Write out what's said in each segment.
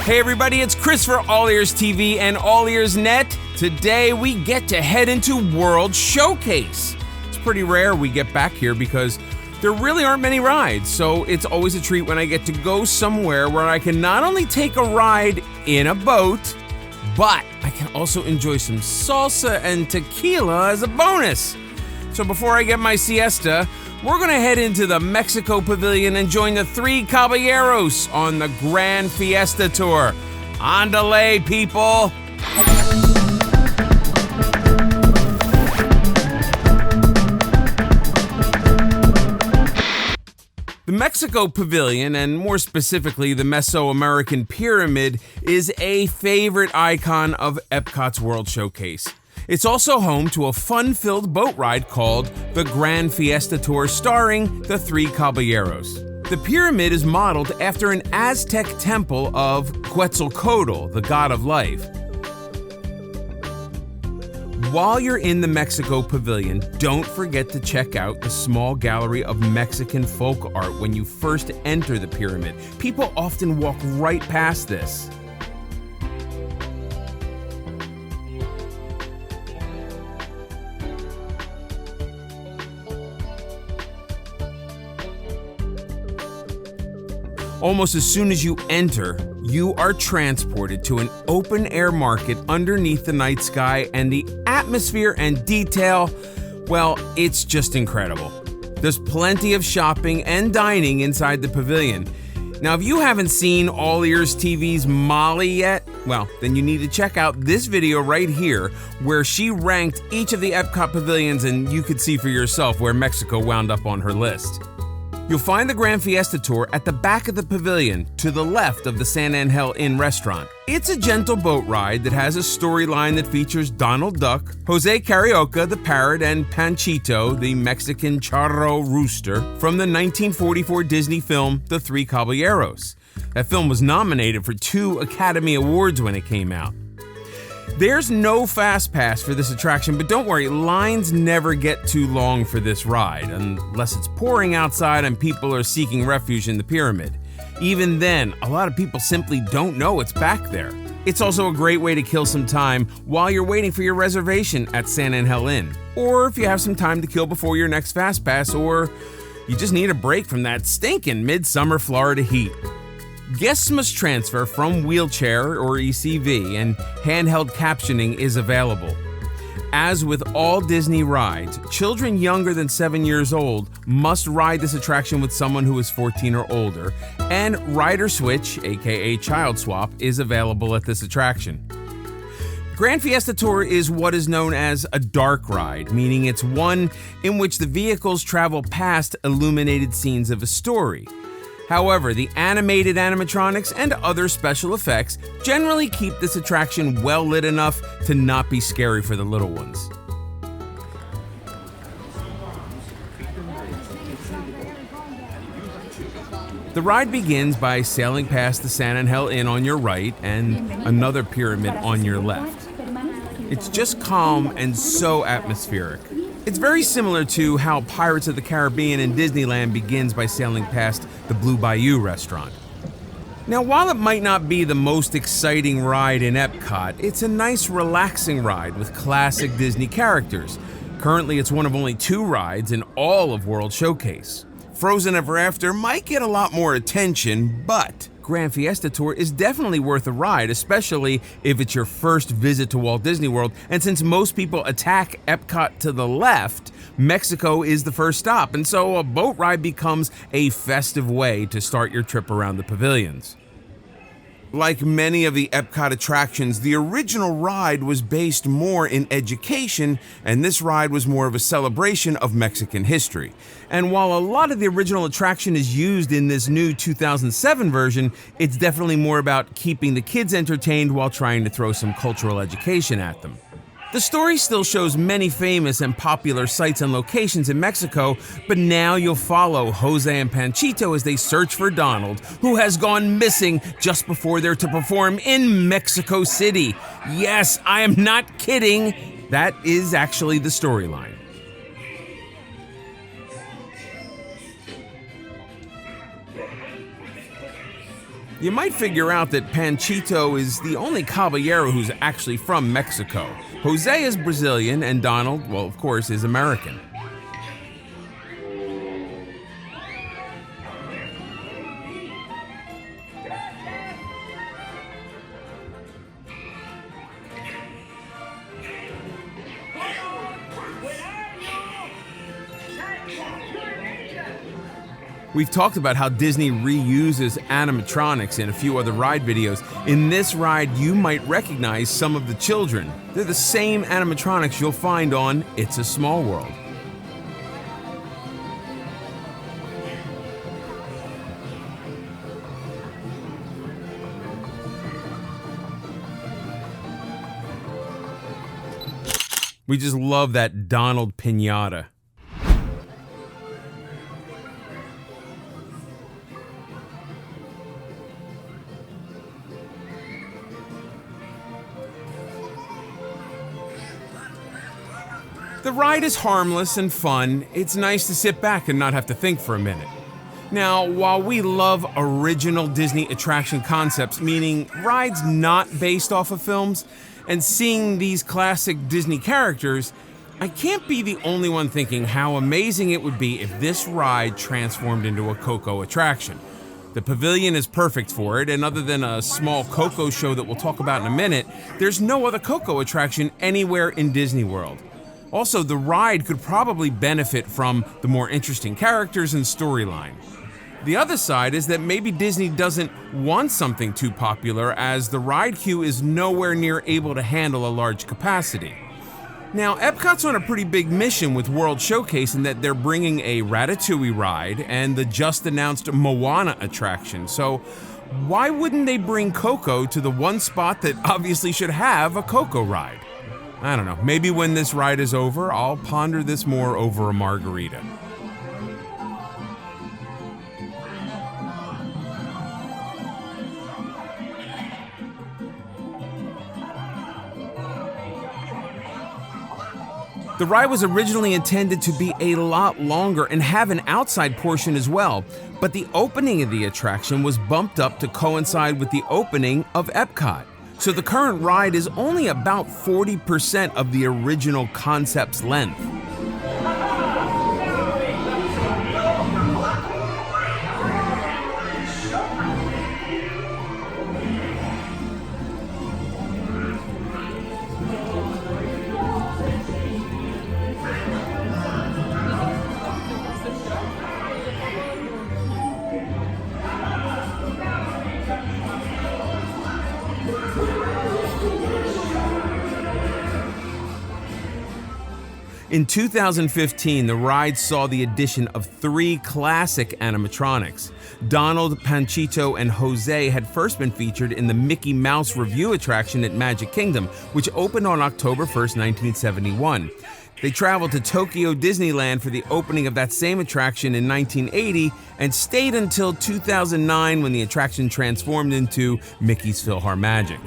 Hey everybody, it's Chris for AllEars TV and AllEars.net. Today we get to head into World Showcase. It's pretty rare we get back here because there really aren't many rides, so it's always a treat when I get to go somewhere where I can not only take a ride in a boat, but I can also enjoy some salsa and tequila as a bonus. So before I get my siesta, we're gonna head into the Mexico Pavilion and join the three caballeros on the Gran Fiesta tour. Andale, people! The Mexico Pavilion, and more specifically the Mesoamerican Pyramid, is a favorite icon of Epcot's World Showcase. It's also home to a fun-filled boat ride called the Gran Fiesta Tour, starring the three caballeros. The pyramid is modeled after an Aztec temple of Quetzalcoatl, the god of life. While you're in the Mexico Pavilion, don't forget to check out the small gallery of Mexican folk art when you first enter the pyramid. People often walk right past this. Almost as soon as you enter, you are transported to an open-air market underneath the night sky, and the atmosphere and detail, well, it's just incredible. There's plenty of shopping and dining inside the pavilion. Now, if you haven't seen AllEars TV's Molly yet, well, then you need to check out this video right here, where she ranked each of the Epcot pavilions, and you could see for yourself where Mexico wound up on her list. You'll find the Gran Fiesta Tour at the back of the pavilion, to the left of the San Angel Inn restaurant. It's a gentle boat ride that has a storyline that features Donald Duck, Jose Carioca the parrot, and Panchito, the Mexican charro rooster, from the 1944 Disney film The Three Caballeros. That film was nominated for 2 Academy Awards when it came out. There's no fast pass for this attraction, but don't worry, lines never get too long for this ride, unless it's pouring outside and people are seeking refuge in the pyramid. Even then, a lot of people simply don't know it's back there. It's also a great way to kill some time while you're waiting for your reservation at San Angel Inn. Or if you have some time to kill before your next fast pass, or you just need a break from that stinking midsummer Florida heat. Guests must transfer from wheelchair or ECV, and handheld captioning is available. As with all Disney rides, children younger than 7 years old must ride this attraction with someone who is 14 or older, and Rider Switch, aka Child Swap, is available at this attraction. Gran Fiesta Tour is what is known as a dark ride, meaning it's one in which the vehicles travel past illuminated scenes of a story. However, the animated animatronics and other special effects generally keep this attraction well lit enough to not be scary for the little ones. The ride begins by sailing past the San Angel Inn on your right and another pyramid on your left. It's just calm and so atmospheric. It's very similar to how Pirates of the Caribbean in Disneyland begins by sailing past the Blue Bayou restaurant. Now, while it might not be the most exciting ride in Epcot, it's a nice, relaxing ride with classic Disney characters. Currently, it's one of only 2 rides in all of World Showcase. Frozen Ever After might get a lot more attention, but Gran Fiesta Tour is definitely worth a ride, especially if it's your first visit to Walt Disney World. And since most people attack Epcot to the left, Mexico is the first stop, and so a boat ride becomes a festive way to start your trip around the pavilions. Like many of the Epcot attractions, the original ride was based more in education, and this ride was more of a celebration of Mexican history. And while a lot of the original attraction is used in this new 2007 version, it's definitely more about keeping the kids entertained while trying to throw some cultural education at them. The story still shows many famous and popular sites and locations in Mexico, but now you'll follow Jose and Panchito as they search for Donald, who has gone missing just before they're to perform in Mexico City. Yes, I am not kidding. That is actually the storyline. You might figure out that Panchito is the only caballero who's actually from Mexico. Jose is Brazilian, and Donald, well, of course, is American. We've talked about how Disney reuses animatronics in a few other ride videos. In this ride, you might recognize some of the children. They're the same animatronics you'll find on It's a Small World. We just love that Donald piñata. The ride is harmless and fun. It's nice to sit back and not have to think for a minute. Now, while we love original Disney attraction concepts, meaning rides not based off of films, and seeing these classic Disney characters, I can't be the only one thinking how amazing it would be if this ride transformed into a Coco attraction. The pavilion is perfect for it, and other than a small Coco show that we'll talk about in a minute, there's no other Coco attraction anywhere in Disney World. Also, the ride could probably benefit from the more interesting characters and storyline. The other side is that maybe Disney doesn't want something too popular, as the ride queue is nowhere near able to handle a large capacity. Now, Epcot's on a pretty big mission with World Showcase in that they're bringing a Ratatouille ride and the just-announced Moana attraction, so why wouldn't they bring Coco to the one spot that obviously should have a Coco ride? I don't know, maybe when this ride is over, I'll ponder this more over a margarita. The ride was originally intended to be a lot longer and have an outside portion as well, but the opening of the attraction was bumped up to coincide with the opening of Epcot. So the current ride is only about 40% of the original concept's length. In 2015, the ride saw the addition of 3 classic animatronics. Donald, Panchito, and Jose had first been featured in the Mickey Mouse Revue attraction at Magic Kingdom, which opened on October 1st, 1971. They traveled to Tokyo Disneyland for the opening of that same attraction in 1980 and stayed until 2009 when the attraction transformed into Mickey's PhilharMagic.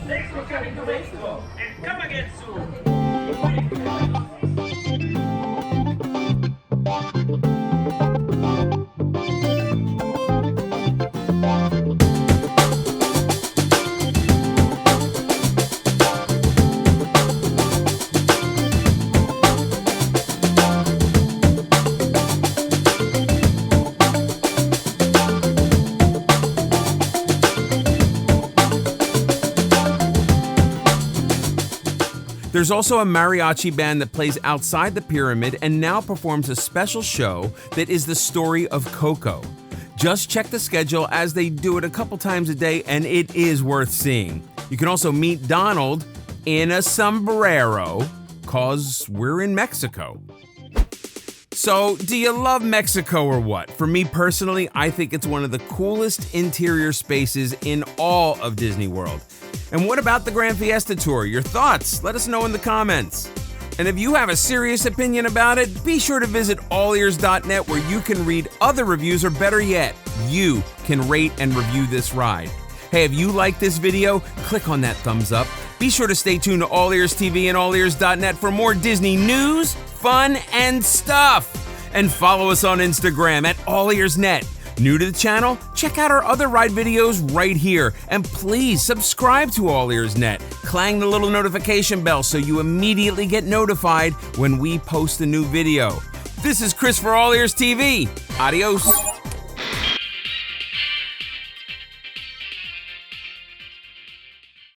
Thanks for coming to Mexico, and come again soon. There's also a mariachi band that plays outside the pyramid and now performs a special show that is the story of Coco. Just check the schedule as they do it a couple times a day, and it is worth seeing. You can also meet Donald in a sombrero, cause we're in Mexico. So, do you love Mexico or what? For me personally, I think it's one of the coolest interior spaces in all of Disney World. And what about the Gran Fiesta tour? Your thoughts? Let us know in the comments. And if you have a serious opinion about it, be sure to visit AllEars.net where you can read other reviews, or better yet, you can rate and review this ride. Hey, if you like this video, click on that thumbs up. Be sure to stay tuned to All Ears TV and AllEars.net for more Disney news, fun, and stuff. And follow us on Instagram at AllEars.net. New to the channel? Check out our other ride videos right here. And please subscribe to AllEars.net. Clang the little notification bell so you immediately get notified when we post a new video. This is Chris for All Ears TV. Adios.